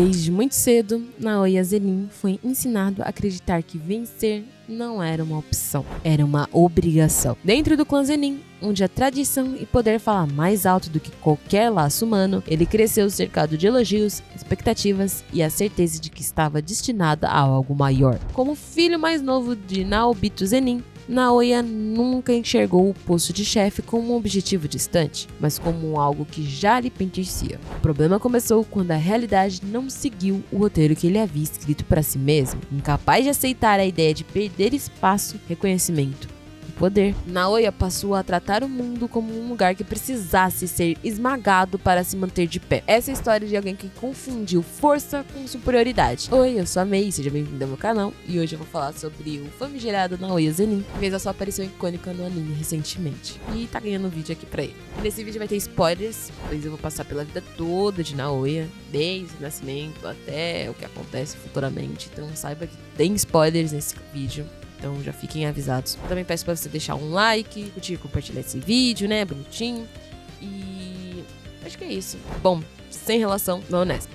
Desde muito cedo, Naoya Zenin foi ensinado a acreditar que vencer não era uma opção, era uma obrigação. Dentro do clã Zenin, onde a tradição e poder falam mais alto do que qualquer laço humano, ele cresceu cercado de elogios, expectativas e a certeza de que estava destinado a algo maior. Como filho mais novo de Naobito Zenin, Naoya nunca enxergou o posto de chefe como um objetivo distante, mas como algo que já lhe pertencia. O problema começou quando a realidade não seguiu o roteiro que ele havia escrito para si mesmo. Incapaz de aceitar a ideia de perder espaço, reconhecimento e poder, Naoya passou a tratar o mundo como um lugar que precisasse ser esmagado para se manter de pé. Essa é a história de alguém que confundiu força com superioridade. Oi, eu sou a Mei, seja bem-vindo ao meu canal, e hoje eu vou falar sobre o famigerado Naoya Zenin, que fez a sua aparição icônica no anime recentemente, e tá ganhando um vídeo aqui pra ele. Nesse vídeo vai ter spoilers, pois eu vou passar pela vida toda de Naoya, desde o nascimento até o que acontece futuramente, então saiba que tem spoilers nesse vídeo. Então já fiquem avisados. Eu também peço pra você deixar um like, curtir e compartilhar esse vídeo, né? Bonitinho. E acho que é isso. Bom, sem relação, vamos nessa.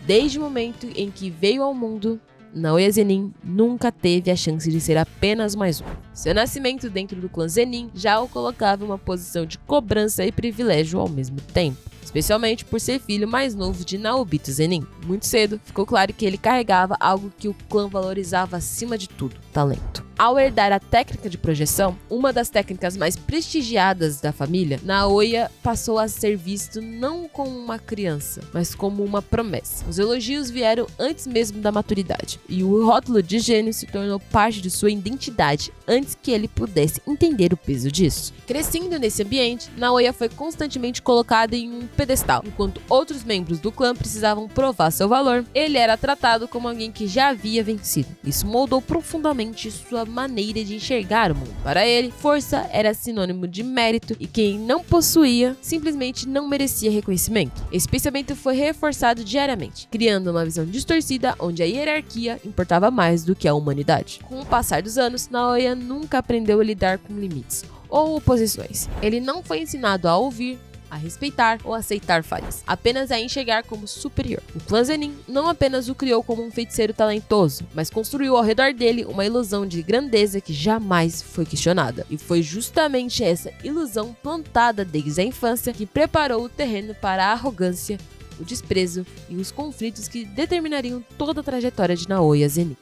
Desde o momento em que veio ao mundo, Naoya Zenin nunca teve a chance de ser apenas mais um. Seu nascimento dentro do clã Zenin já o colocava em uma posição de cobrança e privilégio ao mesmo tempo, especialmente por ser filho mais novo de Naobito Zenin. Muito cedo, ficou claro que ele carregava algo que o clã valorizava acima de tudo: talento. Ao herdar a técnica de projeção, uma das técnicas mais prestigiadas da família, Naoya passou a ser visto não como uma criança, mas como uma promessa. Os elogios vieram antes mesmo da maturidade, e o rótulo de gênio se tornou parte de sua identidade antes que ele pudesse entender o peso disso. Crescendo nesse ambiente, Naoya foi constantemente colocado em um pedestal. Enquanto outros membros do clã precisavam provar seu valor, ele era tratado como alguém que já havia vencido. Isso moldou profundamente sua maneira de enxergar o mundo. Para ele, força era sinônimo de mérito e quem não possuía simplesmente não merecia reconhecimento. Esse pensamento foi reforçado diariamente, criando uma visão distorcida onde a hierarquia importava mais do que a humanidade. Com o passar dos anos, Naoya nunca aprendeu a lidar com limites ou oposições. Ele não foi ensinado a ouvir, a respeitar ou aceitar falhas, apenas a enxergar como superior. O clã Zenin não apenas o criou como um feiticeiro talentoso, mas construiu ao redor dele uma ilusão de grandeza que jamais foi questionada. E foi justamente essa ilusão plantada desde a infância que preparou o terreno para a arrogância, o desprezo e os conflitos que determinariam toda a trajetória de Naoya Zenin.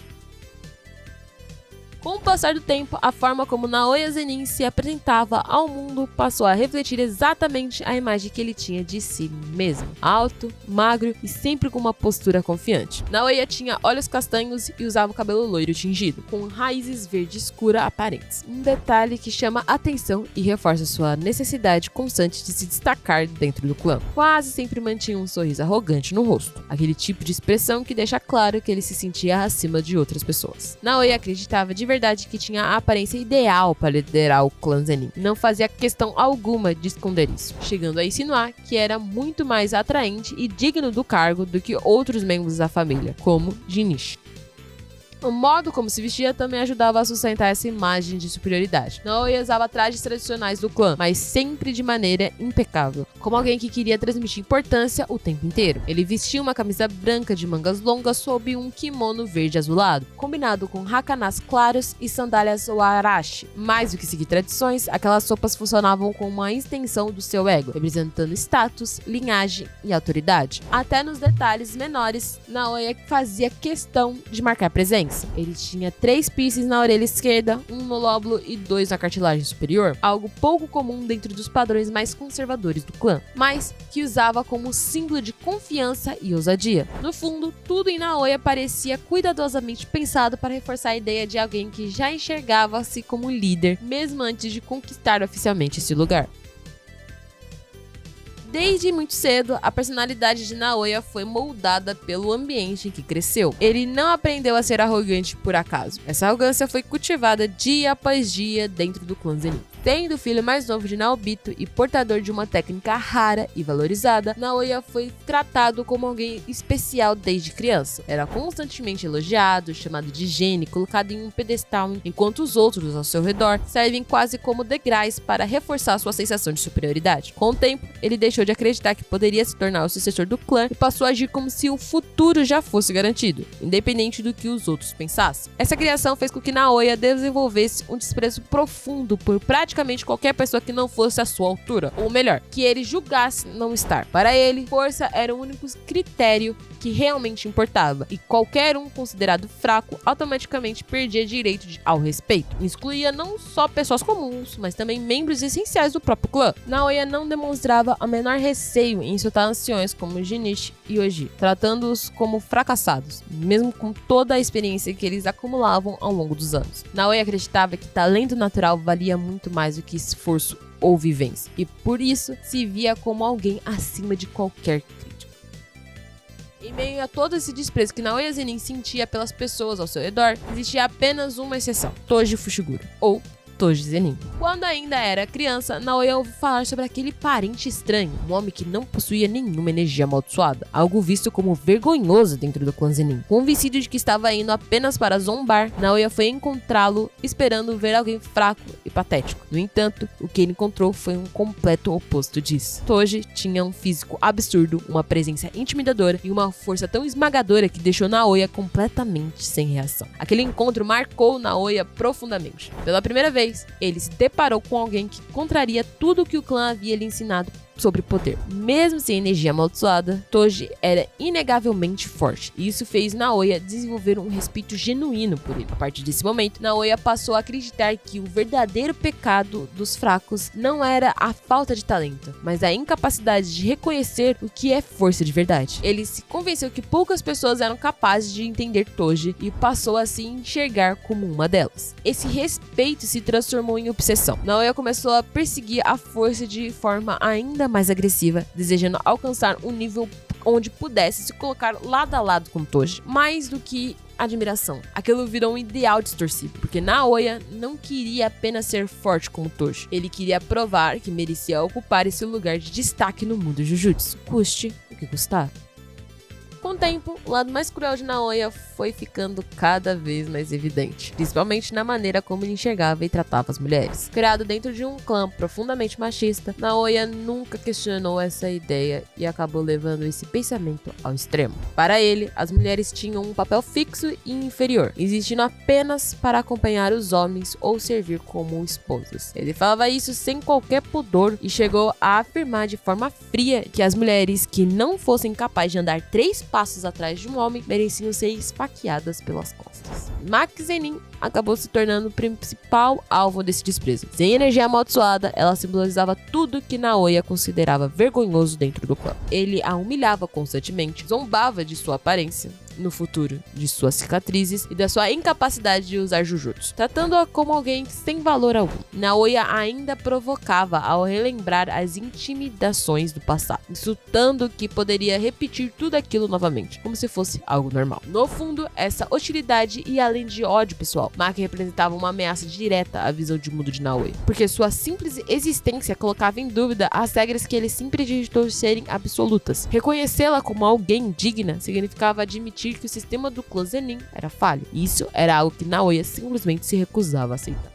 Com o passar do tempo, a forma como Naoya Zenin se apresentava ao mundo passou a refletir exatamente a imagem que ele tinha de si mesmo. Alto, magro e sempre com uma postura confiante. Naoya tinha olhos castanhos e usava o cabelo loiro tingido, com raízes verde escura aparentes. Um detalhe que chama atenção e reforça sua necessidade constante de se destacar dentro do clã. Quase sempre mantinha um sorriso arrogante no rosto, aquele tipo de expressão que deixa claro que ele se sentia acima de outras pessoas. Naoya acreditava de verdade que tinha a aparência ideal para liderar o clã Zenin. Não fazia questão alguma de esconder isso, chegando a insinuar que era muito mais atraente e digno do cargo do que outros membros da família, como Jinichi. O modo como se vestia também ajudava a sustentar essa imagem de superioridade. Naoya usava trajes tradicionais do clã, mas sempre de maneira impecável, como alguém que queria transmitir importância o tempo inteiro. Ele vestia uma camisa branca de mangas longas sob um kimono verde azulado, combinado com hakanas claros e sandálias warashi. Mais do que seguir tradições, aquelas roupas funcionavam como uma extensão do seu ego, representando status, linhagem e autoridade. Até nos detalhes menores, Naoya fazia questão de marcar presença. Ele tinha 3 piercings na orelha esquerda, 1 no lóbulo e 2 na cartilagem superior, algo pouco comum dentro dos padrões mais conservadores do clã, mas que usava como símbolo de confiança e ousadia. No fundo, tudo em Naoya parecia cuidadosamente pensado para reforçar a ideia de alguém que já enxergava-se como líder, mesmo antes de conquistar oficialmente esse lugar. Desde muito cedo, a personalidade de Naoya foi moldada pelo ambiente em que cresceu. Ele não aprendeu a ser arrogante por acaso. Essa arrogância foi cultivada dia após dia dentro do clã Zenin. Sendo o filho mais novo de Naobito e portador de uma técnica rara e valorizada, Naoya foi tratado como alguém especial desde criança. Era constantemente elogiado, chamado de gênio, colocado em um pedestal, enquanto os outros ao seu redor servem quase como degraus para reforçar sua sensação de superioridade. Com o tempo, ele deixou de acreditar que poderia se tornar o sucessor do clã e passou a agir como se o futuro já fosse garantido, independente do que os outros pensassem. Essa criação fez com que Naoya desenvolvesse um desprezo profundo por praticamente qualquer pessoa que não fosse à sua altura, ou melhor, que ele julgasse não estar. Para ele, força era o único critério que realmente importava, e qualquer um considerado fraco automaticamente perdia direito ao respeito. Excluía não só pessoas comuns, mas também membros essenciais do próprio clã. Naoya não demonstrava o menor receio em insultar anciões como Jinichi e Oji, tratando-os como fracassados, mesmo com toda a experiência que eles acumulavam ao longo dos anos. Naoya acreditava que talento natural valia muito mais do que esforço ou vivência, e por isso se via como alguém acima de qualquer crítica. Em meio a todo esse desprezo que Naoya Zenin sentia pelas pessoas ao seu redor, existia apenas uma exceção: Toji Fushiguro, ou Toji Zenin. Quando ainda era criança, Naoya ouviu falar sobre aquele parente estranho, um homem que não possuía nenhuma energia amaldiçoada, algo visto como vergonhoso dentro do clã Zenin. Convencido de que estava indo apenas para zombar, Naoya foi encontrá-lo esperando ver alguém fraco e patético. No entanto, o que ele encontrou foi um completo oposto disso. Toji tinha um físico absurdo, uma presença intimidadora e uma força tão esmagadora que deixou Naoya completamente sem reação. Aquele encontro marcou Naoya profundamente. Pela primeira vez, ele se deparou com alguém que contraria tudo o que o clã havia lhe ensinado sobre poder. Mesmo sem energia amaldiçoada, Toji era inegavelmente forte, e isso fez Naoya desenvolver um respeito genuíno por ele. A partir desse momento, Naoya passou a acreditar que o verdadeiro pecado dos fracos não era a falta de talento, mas a incapacidade de reconhecer o que é força de verdade. Ele se convenceu que poucas pessoas eram capazes de entender Toji e passou a se enxergar como uma delas. Esse respeito se transformou em obsessão. Naoya começou a perseguir a força de forma ainda mais agressiva, desejando alcançar um nível onde pudesse se colocar lado a lado com Toji. Mais do que admiração, aquilo virou um ideal distorcido, porque Naoya não queria apenas ser forte como Toji, ele queria provar que merecia ocupar esse lugar de destaque no mundo Jujutsu, custe o que custar. Com o tempo, o lado mais cruel de Naoya foi ficando cada vez mais evidente, principalmente na maneira como ele enxergava e tratava as mulheres. Criado dentro de um clã profundamente machista, Naoya nunca questionou essa ideia e acabou levando esse pensamento ao extremo. Para ele, as mulheres tinham um papel fixo e inferior, existindo apenas para acompanhar os homens ou servir como esposas. Ele falava isso sem qualquer pudor e chegou a afirmar de forma fria que as mulheres que não fossem capazes de andar 3 passos atrás de um homem mereciam ser esfaqueadas pelas costas. Maki Zenin acabou se tornando o principal alvo desse desprezo. Sem energia amaldiçoada, ela simbolizava tudo que Naoya considerava vergonhoso dentro do clã. Ele a humilhava constantemente, zombava de sua aparência, no futuro, de suas cicatrizes e da sua incapacidade de usar Jujutsu, tratando-a como alguém sem valor algum. Naoya ainda provocava ao relembrar as intimidações do passado, insultando que poderia repetir tudo aquilo novamente, como se fosse algo normal. No fundo, essa hostilidade e além de ódio pessoal, Maki representava uma ameaça direta à visão de mundo de Naoya, porque sua simples existência colocava em dúvida as regras que ele sempre acreditou serem absolutas. Reconhecê-la como alguém digna significava admitir que o sistema do clã Zenin era falho. Isso era algo que Naoya simplesmente se recusava a aceitar.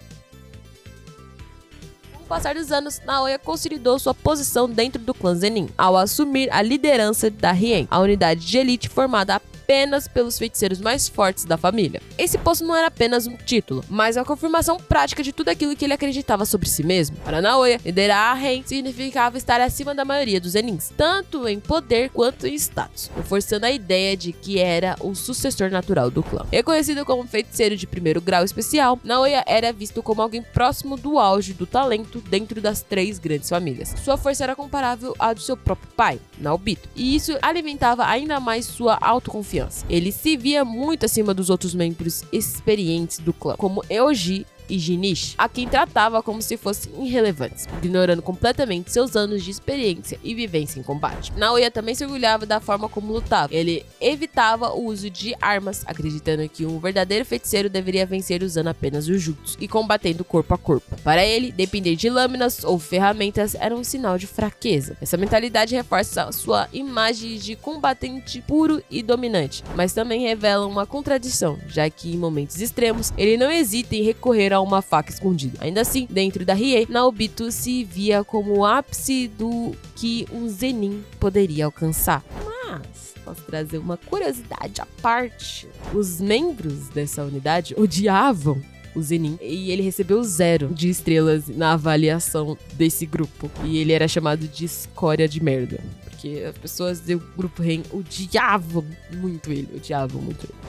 Com o passar dos anos, Naoya consolidou sua posição dentro do clã Zenin, ao assumir a liderança da Hien, a unidade de elite formada apenas pelos feiticeiros mais fortes da família. Esse posto não era apenas um título, mas a confirmação prática de tudo aquilo que ele acreditava sobre si mesmo. Para Naoya, liderar a Hien significava estar acima da maioria dos Zenins, tanto em poder quanto em status, reforçando a ideia de que era o sucessor natural do clã. Reconhecido como feiticeiro de primeiro grau especial, Naoya era visto como alguém próximo do auge do talento dentro das 3 grandes famílias. Sua força era comparável à do seu próprio pai, Naobito, e isso alimentava ainda mais sua autoconfiança. Ele se via muito acima dos outros membros experientes do clã, como Eoji e Jinichi, a quem tratava como se fossem irrelevantes, ignorando completamente seus anos de experiência e vivência em combate. Naoya também se orgulhava da forma como lutava. Ele evitava o uso de armas, acreditando que um verdadeiro feiticeiro deveria vencer usando apenas o jutsu e combatendo corpo a corpo. Para ele, depender de lâminas ou ferramentas era um sinal de fraqueza. Essa mentalidade reforça sua imagem de combatente puro e dominante, mas também revela uma contradição, já que em momentos extremos ele não hesita em recorrer a uma faca escondida. Ainda assim, dentro da Rie, Naobito se via como o ápice do que um Zenin poderia alcançar. Mas posso trazer uma curiosidade à parte. Os membros dessa unidade odiavam o Zenin, e ele recebeu 0 de estrelas na avaliação desse grupo. E ele era chamado de escória de merda, porque as pessoas do grupo Ren odiavam muito ele.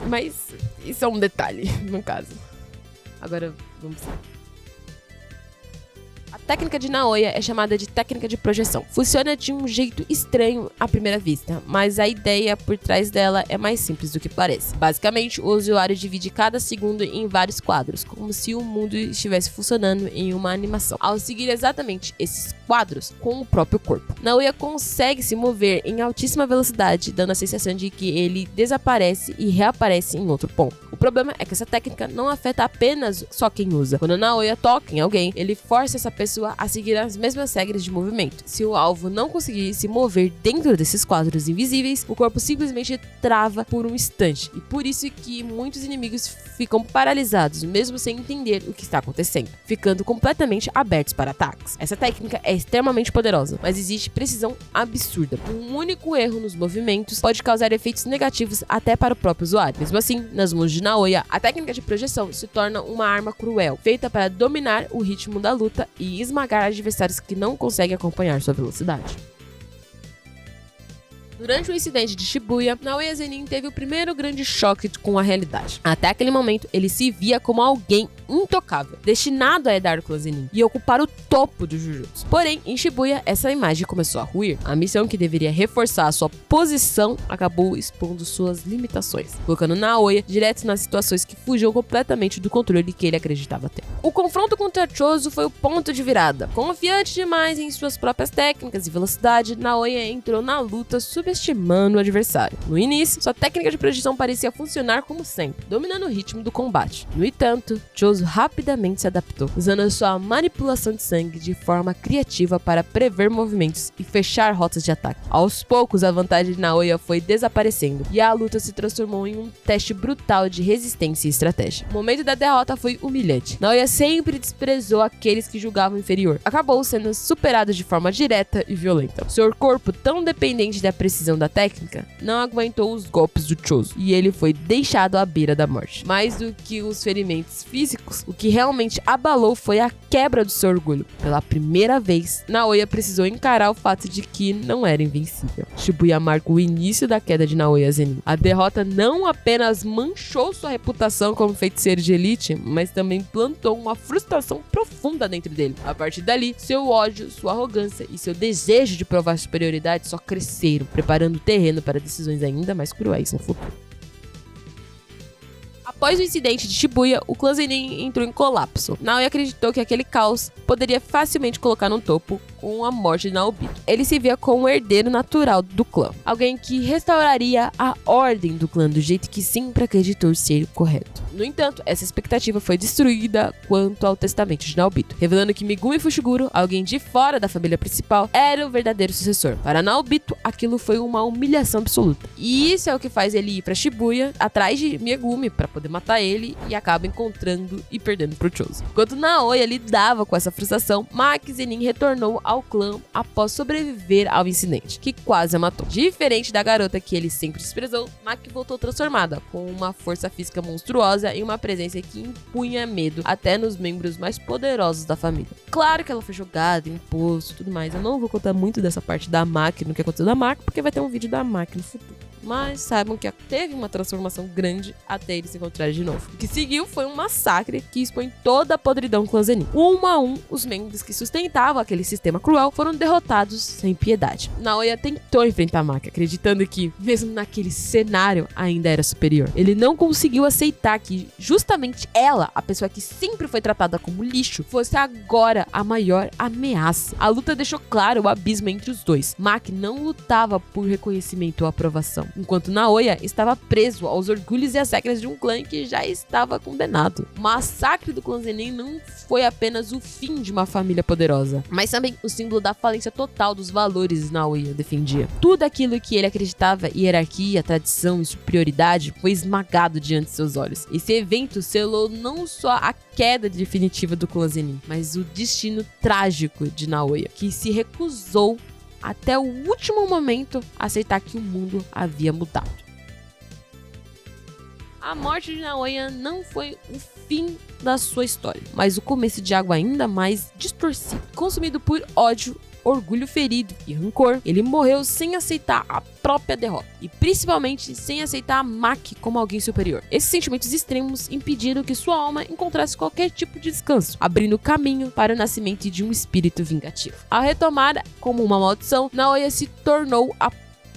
Mas isso é um detalhe, no caso. Agora, vamos lá. A técnica de Naoya é chamada de técnica de projeção. Funciona de um jeito estranho à primeira vista, mas a ideia por trás dela é mais simples do que parece. Basicamente, o usuário divide cada segundo em vários quadros, como se o mundo estivesse funcionando em uma animação. Ao seguir exatamente esses quadros com o próprio corpo, Naoya consegue se mover em altíssima velocidade, dando a sensação de que ele desaparece e reaparece em outro ponto. O problema é que essa técnica não afeta apenas só quem usa. Quando Naoya toca em alguém, ele força essa pessoa a seguir as mesmas regras de movimento. Se o alvo não conseguir se mover dentro desses quadros invisíveis, o corpo simplesmente trava por um instante. E por isso que muitos inimigos ficam paralisados, mesmo sem entender o que está acontecendo, ficando completamente abertos para ataques. Essa técnica é extremamente poderosa, mas existe precisão absurda. Um único erro nos movimentos pode causar efeitos negativos até para o próprio usuário. Mesmo assim, nas mãos de Naoya, a técnica de projeção se torna uma arma cruel, feita para dominar o ritmo da luta e esmagar adversários que não conseguem acompanhar sua velocidade. Durante o incidente de Shibuya, Naoya Zenin teve o primeiro grande choque com a realidade. Até aquele momento, ele se via como alguém intocável, destinado a herdar o clã Zenin e ocupar o topo do Jujutsu. Porém, em Shibuya, essa imagem começou a ruir. A missão que deveria reforçar a sua posição acabou expondo suas limitações, colocando Naoya direto nas situações que fugiam completamente do controle que ele acreditava ter. O confronto contra Chozo foi o ponto de virada. Confiante demais em suas próprias técnicas e velocidade, Naoya entrou na luta subestimando o adversário. No início, sua técnica de projeção parecia funcionar como sempre, dominando o ritmo do combate. No entanto, Chozo rapidamente se adaptou, usando sua manipulação de sangue de forma criativa para prever movimentos e fechar rotas de ataque. Aos poucos, a vantagem de Naoya foi desaparecendo e a luta se transformou em um teste brutal de resistência e estratégia. O momento da derrota foi humilhante. Naoya sempre desprezou aqueles que julgavam inferior. Acabou sendo superado de forma direta e violenta. Seu corpo, tão dependente da precisão da técnica, não aguentou os golpes do Chozo e ele foi deixado à beira da morte. Mais do que os ferimentos físicos, o que realmente abalou foi a quebra do seu orgulho. Pela primeira vez, Naoya precisou encarar o fato de que não era invencível. Shibuya marca o início da queda de Naoya Zenin. A derrota não apenas manchou sua reputação como feiticeiro de elite, mas também plantou uma frustração profunda dentro dele. A partir dali, seu ódio, sua arrogância e seu desejo de provar superioridade só cresceram, preparando o terreno para decisões ainda mais cruéis no futuro. Após o incidente de Shibuya, o clã Zenin entrou em colapso. Naoya acreditou que aquele caos poderia facilmente colocar no topo com a morte de Naobito. Ele se via como o herdeiro natural do clã, alguém que restauraria a ordem do clã do jeito que sempre acreditou ser correto. No entanto, essa expectativa foi destruída quanto ao testamento de Naobito, revelando que Megumi Fushiguro, alguém de fora da família principal, era o verdadeiro sucessor. Para Naobito, aquilo foi uma humilhação absoluta. E isso é o que faz ele ir para Shibuya atrás de Megumi para poder matar ele, e acaba encontrando e perdendo pro Chozo. Enquanto Naoya lidava com essa frustração, Maki Zenin retornou ao clã após sobreviver ao incidente, que quase a matou. Diferente da garota que ele sempre desprezou, Maki voltou transformada, com uma força física monstruosa e uma presença que impunha medo até nos membros mais poderosos da família. Claro que ela foi jogada em poço e tudo mais. Eu não vou contar muito dessa parte da Maki, no que aconteceu da Maki, porque vai ter um vídeo da Maki no futuro. mas saibam que teve uma transformação grande até eles se encontrarem de novo. O que seguiu foi um massacre que expõe toda a podridão clã Zenin. Um a um, os membros que sustentavam aquele sistema cruel foram derrotados sem piedade. Naoya tentou enfrentar Maki, acreditando que, mesmo naquele cenário, ainda era superior. Ele não conseguiu aceitar que justamente ela, a pessoa que sempre foi tratada como lixo, fosse agora a maior ameaça. A luta deixou claro o abismo entre os dois. Maki não lutava por reconhecimento ou aprovação, enquanto Naoya estava preso aos orgulhos e às regras de um clã que já estava condenado. O massacre do clã Zenin não foi apenas o fim de uma família poderosa, mas também o símbolo da falência total dos valores que Naoya defendia. Tudo aquilo que ele acreditava, hierarquia, tradição e superioridade, foi esmagado diante de seus olhos. Esse evento selou não só a queda definitiva do clã Zenin, mas o destino trágico de Naoya, que se recusou até o último momento a aceitar que o mundo havia mudado. A morte de Naoya não foi o fim da sua história, mas o começo de algo ainda mais distorcido. Consumido por ódio, orgulho ferido e rancor, ele morreu sem aceitar a própria derrota e principalmente sem aceitar a Maki como alguém superior. Esses sentimentos extremos impediram que sua alma encontrasse qualquer tipo de descanso, abrindo caminho para o nascimento de um espírito vingativo. Ao retomar como uma maldição, Naoya se tornou a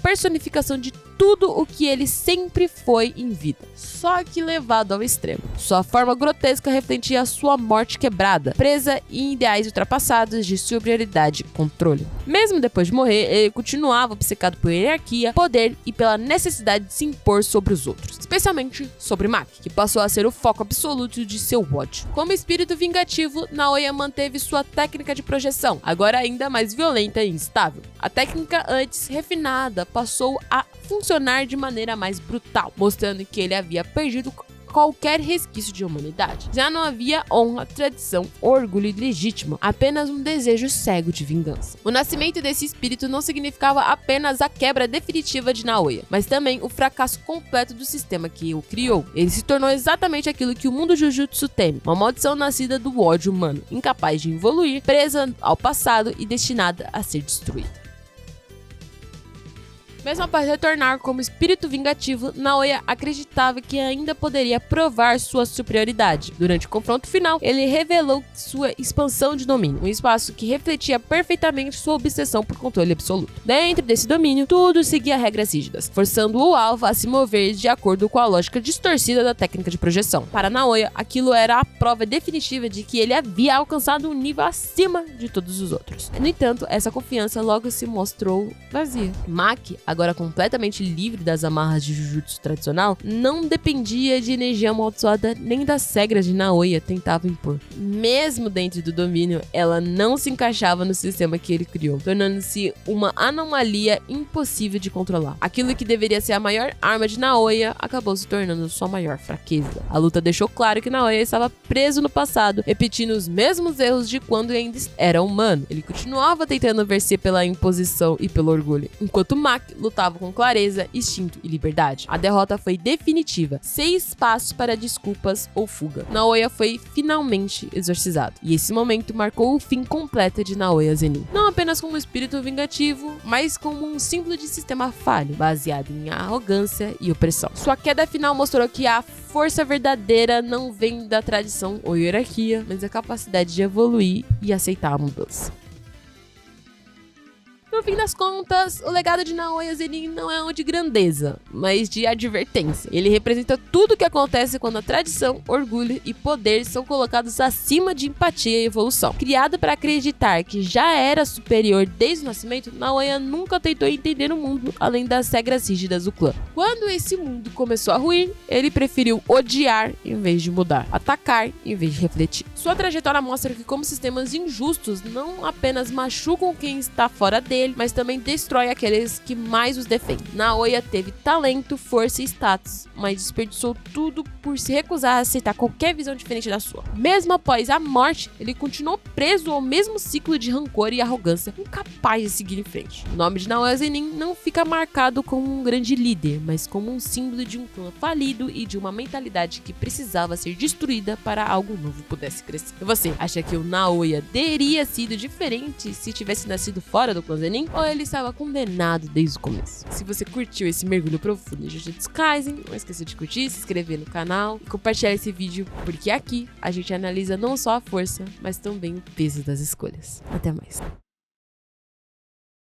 personificação de tudo o que ele sempre foi em vida, só que levado ao extremo. Sua forma grotesca refletia a sua morte quebrada, presa em ideais ultrapassados de superioridade e controle. Mesmo depois de morrer, ele continuava obcecado por hierarquia, poder e pela necessidade de se impor sobre os outros, especialmente sobre Maki, que passou a ser o foco absoluto de seu ódio. Como espírito vingativo, Naoya manteve sua técnica de projeção, agora ainda mais violenta e instável. A técnica antes refinada passou a funcionar de maneira mais brutal, mostrando que ele havia perdido qualquer resquício de humanidade. Já não havia honra, tradição ou orgulho legítimo, apenas um desejo cego de vingança. O nascimento desse espírito não significava apenas a quebra definitiva de Naoya, mas também o fracasso completo do sistema que o criou. Ele se tornou exatamente aquilo que o mundo Jujutsu teme, uma maldição nascida do ódio humano, incapaz de evoluir, presa ao passado e destinada a ser destruída. Mesmo após retornar como espírito vingativo, Naoya acreditava que ainda poderia provar sua superioridade. Durante o confronto final, ele revelou sua expansão de domínio, um espaço que refletia perfeitamente sua obsessão por controle absoluto. Dentro desse domínio, tudo seguia regras rígidas, forçando o alvo a se mover de acordo com a lógica distorcida da técnica de projeção. Para Naoya, aquilo era a prova definitiva de que ele havia alcançado um nível acima de todos os outros. No entanto, essa confiança logo se mostrou vazia. Maki, agora completamente livre das amarras de Jujutsu tradicional, não dependia de energia amaldiçoada nem das regras de Naoya tentava impor. Mesmo dentro do domínio, ela não se encaixava no sistema que ele criou, tornando-se uma anomalia impossível de controlar. Aquilo que deveria ser a maior arma de Naoya acabou se tornando sua maior fraqueza. A luta deixou claro que Naoya estava preso no passado, repetindo os mesmos erros de quando ainda era humano. Ele continuava tentando vencer pela imposição e pelo orgulho, enquanto Maki lutava com clareza, instinto e liberdade. A derrota foi definitiva, sem espaço para desculpas ou fuga. Naoya foi finalmente exorcizado, e esse momento marcou o fim completo de Naoya Zenin. Não apenas como um espírito vingativo, mas como um símbolo de sistema falho, baseado em arrogância e opressão. Sua queda final mostrou que a força verdadeira não vem da tradição ou hierarquia, mas da capacidade de evoluir e aceitar a mudança. No fim das contas, o legado de Naoya Zenin não é um de grandeza, mas de advertência. Ele representa tudo o que acontece quando a tradição, orgulho e poder são colocados acima de empatia e evolução. Criado para acreditar que já era superior desde o nascimento, Naoya nunca tentou entender o mundo além das regras rígidas do clã. Quando esse mundo começou a ruir, ele preferiu odiar em vez de mudar, atacar em vez de refletir. Sua trajetória mostra que como sistemas injustos não apenas machucam quem está fora dele, mas também destrói aqueles que mais os defendem. Naoya teve talento, força e status, mas desperdiçou tudo por se recusar a aceitar qualquer visão diferente da sua. Mesmo após a morte, ele continuou preso ao mesmo ciclo de rancor e arrogância, incapaz de seguir em frente. O nome de Naoya Zenin não fica marcado como um grande líder, mas como um símbolo de um clã falido e de uma mentalidade que precisava ser destruída para algo novo pudesse crescer. E você, acha que o Naoya teria sido diferente se tivesse nascido fora do clã Zenin? Chunin ou ele estava condenado desde o começo. Se você curtiu esse mergulho profundo em Jujutsu Kaisen, não esqueça de curtir, se inscrever no canal e compartilhar esse vídeo, porque aqui a gente analisa não só a força, mas também o peso das escolhas. Até mais.